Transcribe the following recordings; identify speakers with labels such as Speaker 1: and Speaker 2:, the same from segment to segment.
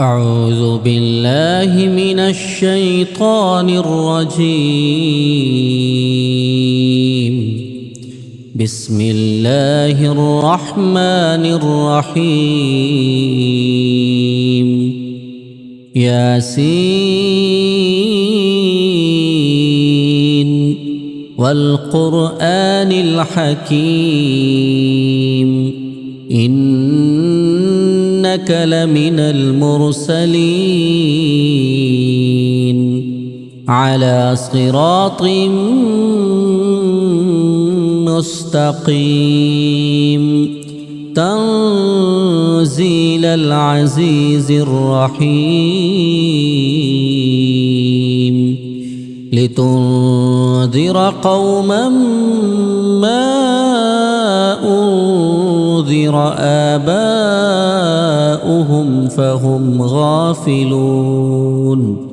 Speaker 1: أعوذ بالله من الشيطان الرجيم. بسم الله الرحمن الرحيم. ياسين والقرآن الحكيم إنك لمن المرسلين على صراط مستقيم تنزيل العزيز الرحيم لتنذر قوما ما أنذر آباؤهم فهم غافلون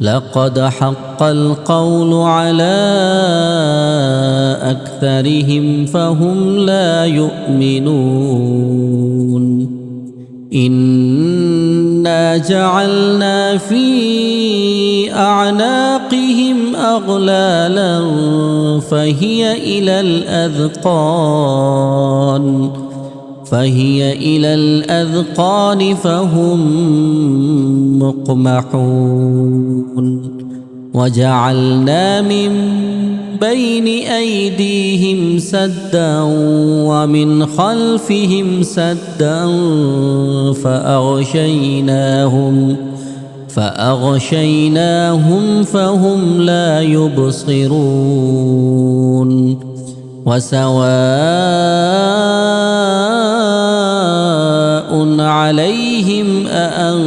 Speaker 1: لقد حق القول على أكثرهم فهم لا يؤمنون إنا جعلنا في أعناقهم أغلالا فهي إلى الأذقان فهم مقمحون وجعلنا من بين أيديهم سدا ومن خلفهم سدا فأغشيناهم فهم لا يبصرون وسواء عليهم أأنذرتهم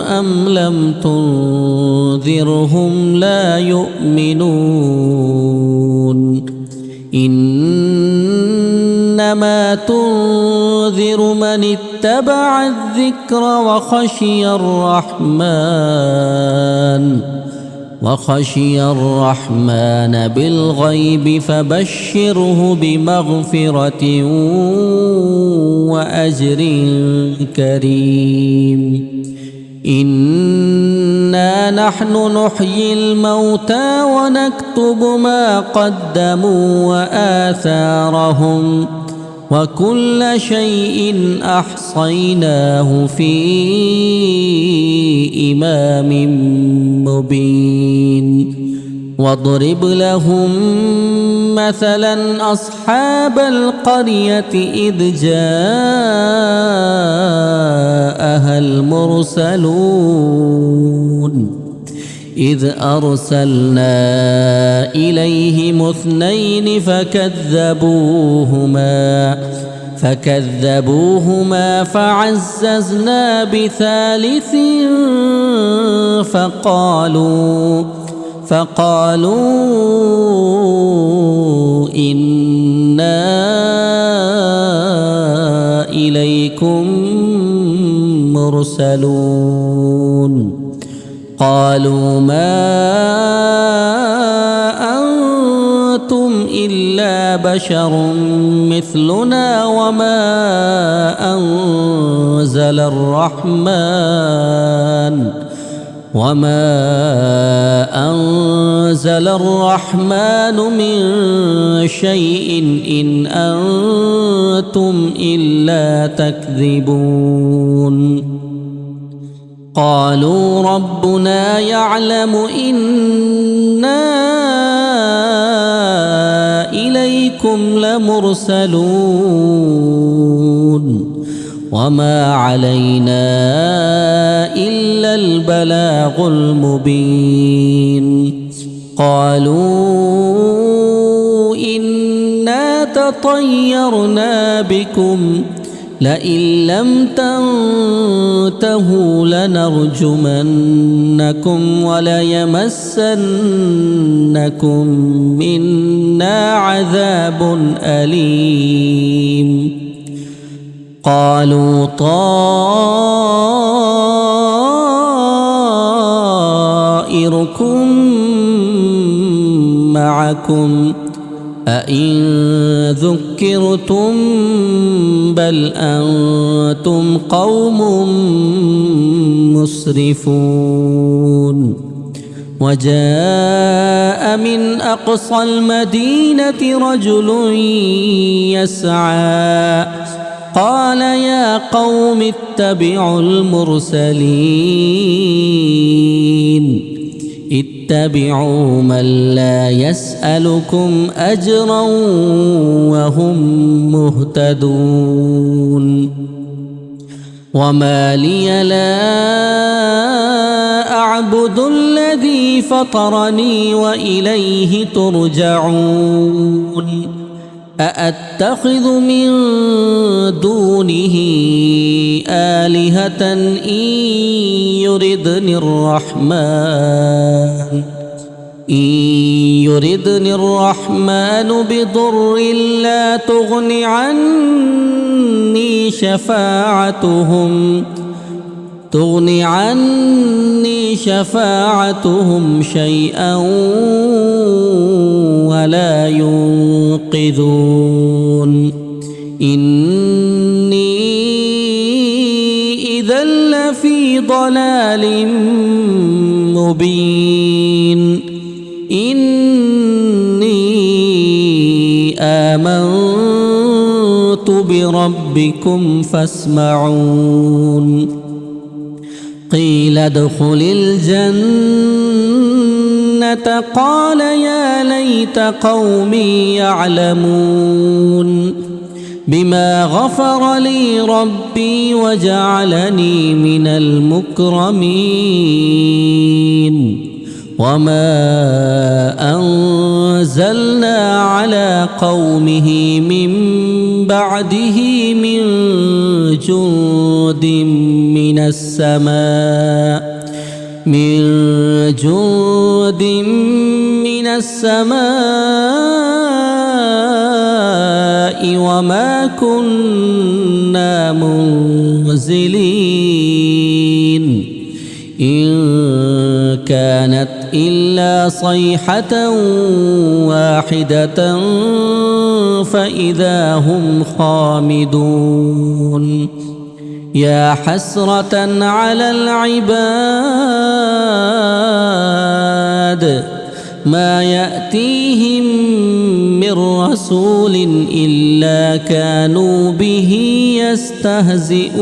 Speaker 1: أم لم تنذرهم لا يؤمنون إنما تنذر من اتبع الذكر وخشي الرحمن بالغيب فبشره بمغفرة وأجر كريم إنا نحن نحيي الموتى ونكتب ما قدموا وآثارهم وكل شيء أحصيناه في إمام مبين واضرب لهم مثلا أصحاب القرية إذ جاءها المرسلون إذ أرسلنا إليهم اثنين فكذبوهما فعززنا بثالث فقالوا إنا إليكم مرسلون قالوا ما أنتم إلا بشر مثلنا وما أنزل الرحمن من شيء إن أنتم إلا تكذبون قالوا ربنا يعلم إنا إليكم لمرسلون وما علينا إلا البلاغ المبين قالوا إنا تطيرنا بكم لئن لم تنتهوا لنرجمنكم وليمسنكم منا عذاب أليم قالوا طائركم معكم أئن ذكرتم بل أنتم قوم مسرفون وجاء من أقصى المدينة رجل يسعى قال يا قوم اتبعوا المرسلين اتبعوا من لا يسألكم أجرا وهم مهتدون وما لي لا أعبد الذي فطرني وإليه ترجعون أأتخذ من دونه آلهة إن يردني الرحمن بضر لا تغن عني شفاعتهم شيئا ولا ينقذون إني إذا لفي ضلال مبين إني آمنت بربكم فاسمعون قيل ادخل الجنة قال يا ليت قومي يعلمون بما غفر لي ربي وجعلني من المكرمين وما أنزلنا على قومه من بعده من جند من السماء وما كنا منزلين إن كانت إلا صيحة واحدة فإذا هم خامدون يا حسرة على العباد ما يأتيهم من رسول إلا كانوا به يستهزئون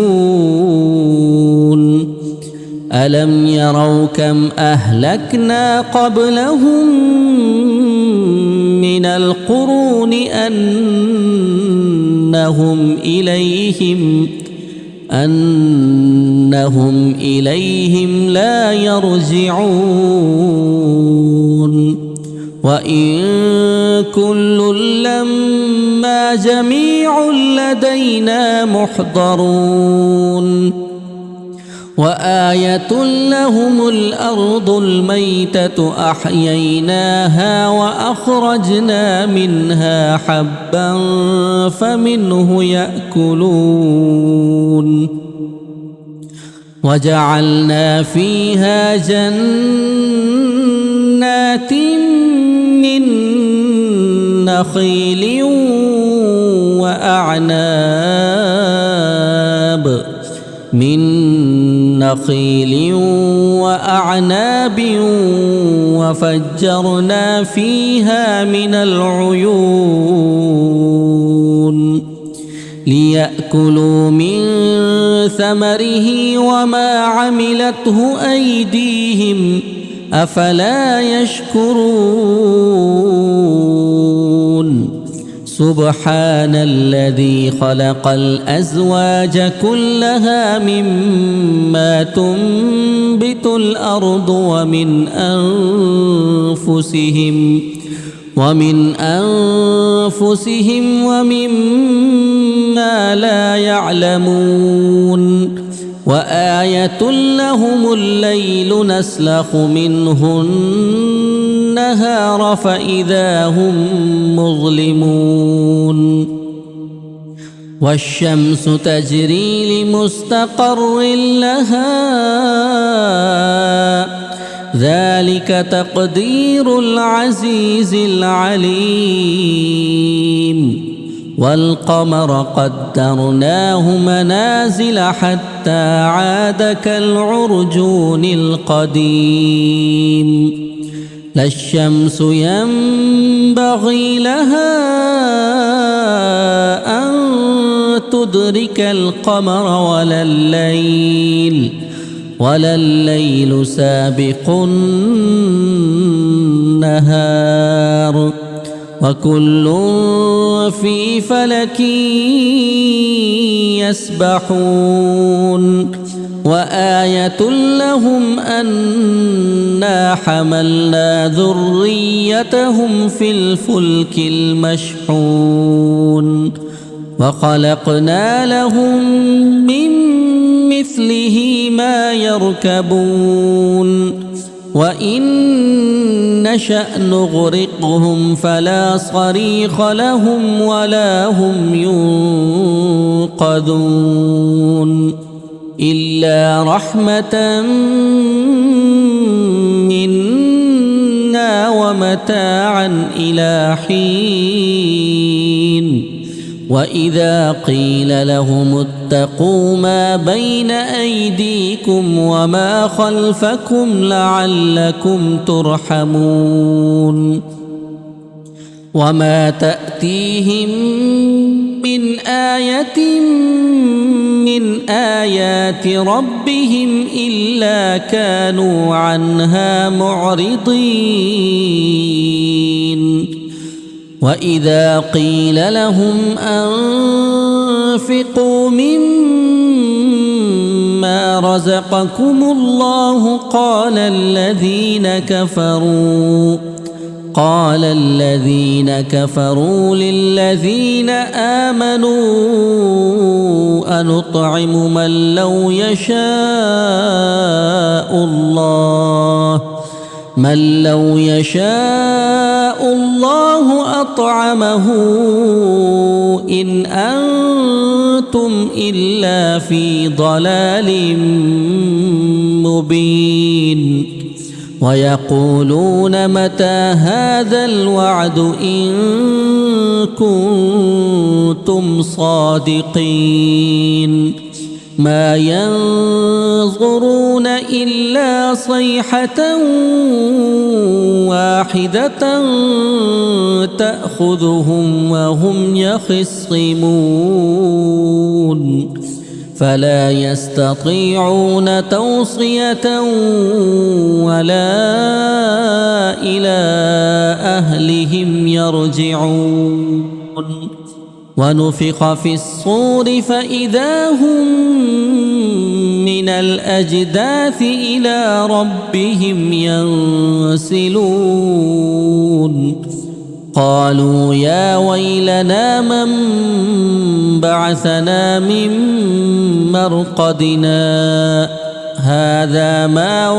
Speaker 1: ألم يروا كم أهلكنا قبلهم من القرون أنهم إليهم لا يرجعون وإن كل لما جميع لدينا محضرون وآية لهم الأرض الميتة أحييناها وأخرجنا منها حبا فمنه يأكلون وجعلنا فيها جنات من نخيل وأعناب وفجرنا فيها من العيون ليأكلوا من ثمره وما عملته أيديهم أفلا يشكرون سبحان الذي خلق الأزواج كلها مما تنبت الأرض ومن أنفسهم ومما لا يعلمون وآية لهم الليل نسلخ منه النهار فإذا هم مظلمون والشمس تجري لمستقر لها ذلك تقدير العزيز العليم والقمر قدرناه منازل حتى عاد كالعرجون القديم لا الشمس ينبغي لها أن تدرك القمر ولا الليل سابق النهار وكل في فلك يسبحون وآية لهم أنا حملنا ذريتهم في الفلك المشحون وخلقنا لهم من مثله ما يركبون وإن نشأ نغرقهم فلا صريخ لهم ولا هم ينقذون إلا رحمة منا ومتاعا إلى حين وإذا قيل لهم اتقوا ما بين أيديكم وما خلفكم لعلكم ترحمون وما تأتيهم من آية من آيات ربهم إلا كانوا عنها معرضين وإذا قيل لهم أنفقوا مما رزقكم الله قال الذين كفروا للذين آمنوا أنطعم من لو يشاء الله أطعمه إن أنتم إلا في ضلال مبين ويقولون متى هذا الوعد إن كنتم صادقين ما ينظرون إلا صيحة واحدة تأخذهم وهم يخصمون فلا يستطيعون توصية ولا إلى أهلهم يرجعون ونفخ في الصور فإذا هم من الأجداث إلى ربهم ينسلون قالوا يا ويلنا من بعثنا من مرقدنا هذا ما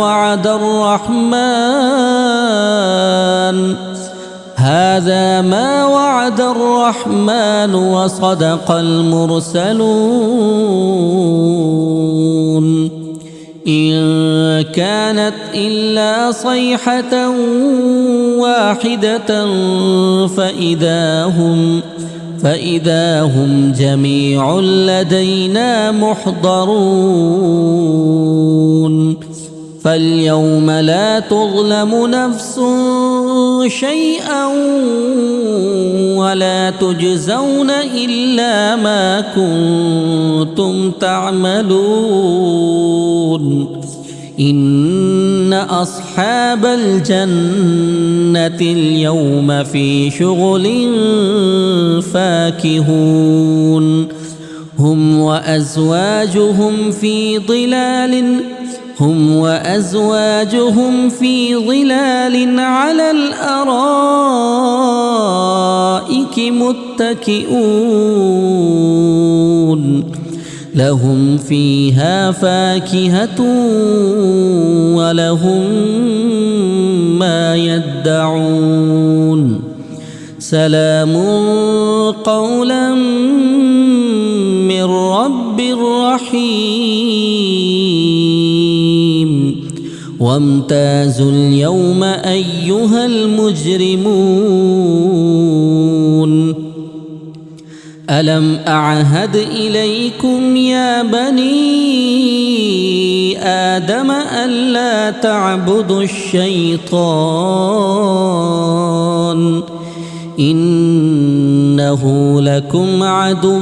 Speaker 1: وعد الرحمن وصدق المرسلون إن كانت إلا صيحة واحدة فإذا هم جميع لدينا محضرون فاليوم لا تظلم نفس شيئا ولا تجزون إلا ما كنتم تعملون إن أصحاب الجنة اليوم في شغل فاكهون هم وأزواجهم في ظلال على الأرائك متكئون لهم فيها فاكهة ولهم ما يدعون سلام قولا من رب رحيم وامتازوا اليوم أيها المجرمون ألم أعهد إليكم يا بني آدم ألا تعبدوا الشيطان إنه لكم عدو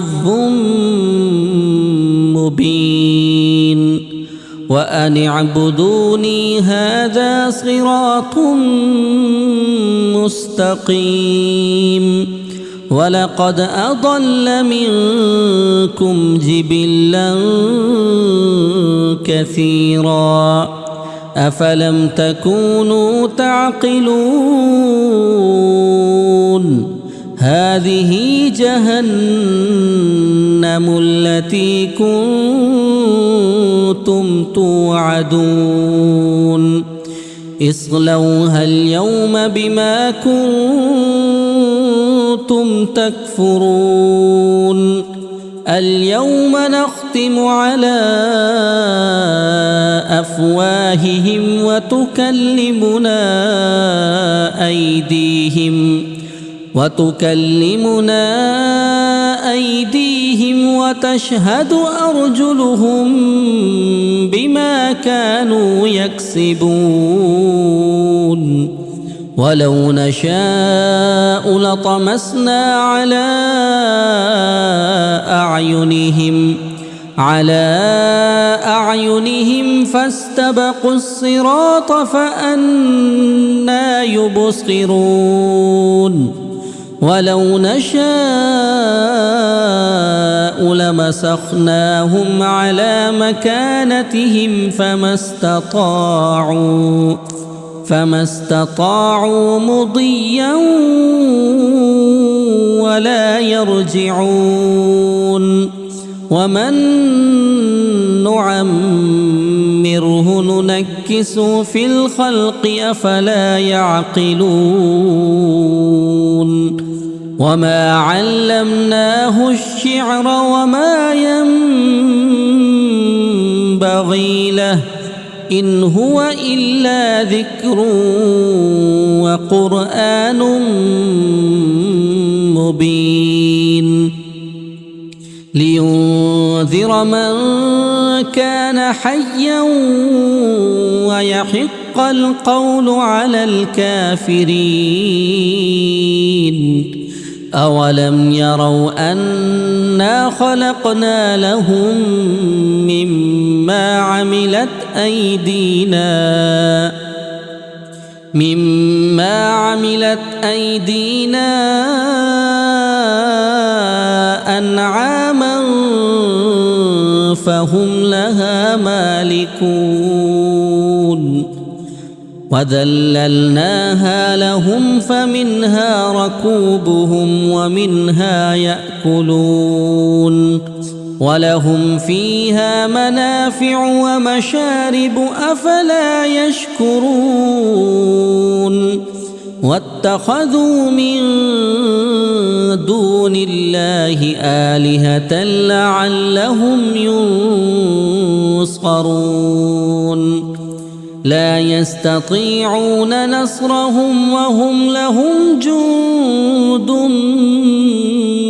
Speaker 1: مبين وأن اعبدوني هذا صراط مستقيم ولقد أضل منكم جبلا كثيرا أفلم تكونوا تعقلون هذه جهنم التي كنتم توعدون اصلوها اليوم بما كنتم تكفرون اليوم نختم على أفواههم وتكلمنا أيديهم وتشهد أرجلهم بما كانوا يكسبون ولو نشاء لطمسنا على أعينهم فاستبقوا الصراط فأنى يبصرون ولو نشاء لمسخناهم على مكانتهم فما استطاعوا مضيا ولا يرجعون ومن نعمره ننكس في الخلق أفلا يعقلون وما علمناه الشعر وما ينبغي له إن هو إلا ذكر وقرآن مبين لينذر من كان حيا ويحق القول على الكافرين أولم يروا أنا خلقنا لهم مما عملت أيدينا أنعاما فهم لها مالكون وذللناها لهم فمنها ركوبهم ومنها يأكلون ولهم فيها منافع ومشارب أفلا يشكرون واتخذوا من دون الله آلهة لعلهم ينصرون لا يستطيعون نصرهم وهم لهم جند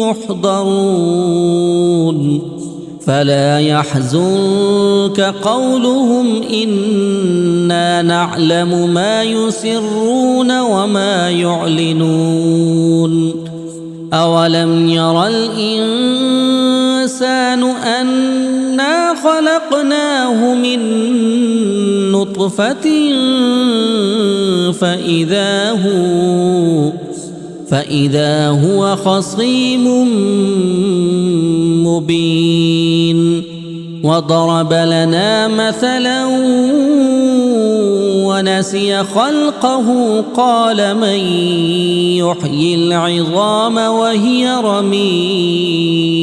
Speaker 1: محضرون فلا يحزنك قولهم إنا نعلم ما يسرون وما يعلنون أولم ير الإنسان أنا خلقناه من نطفة فإذا هو خصيم مبين وضرب لنا مثلا ونسي خلقه قال من يحيي العظام وهي رميم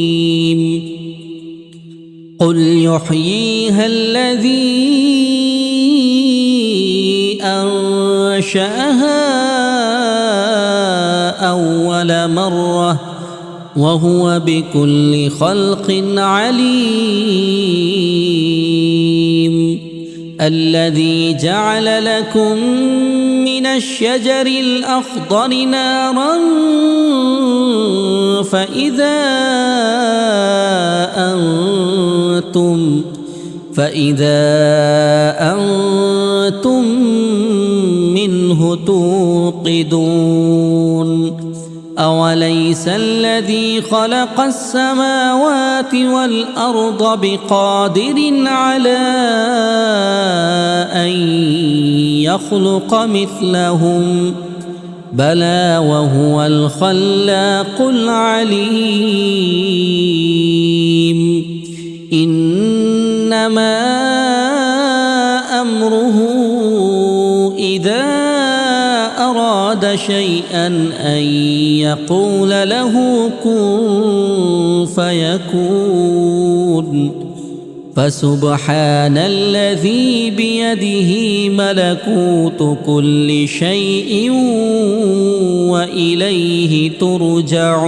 Speaker 1: قل يحييها الذي أنشأها أول مرة وهو بكل خلق عليم الذي جعل لكم من الشجر الأخضر نارا فإذا أنتم منه توقدون أوليس الذي خلق السماوات والأرض بقادر على أن يخلق مثلهم بلى وهو الخلاق العليم إنما أمره إذا أراد شيئا أن يقول له كن فيكون فسبحان الذي بيده ملكوت كل شيء وإليه ترجعون.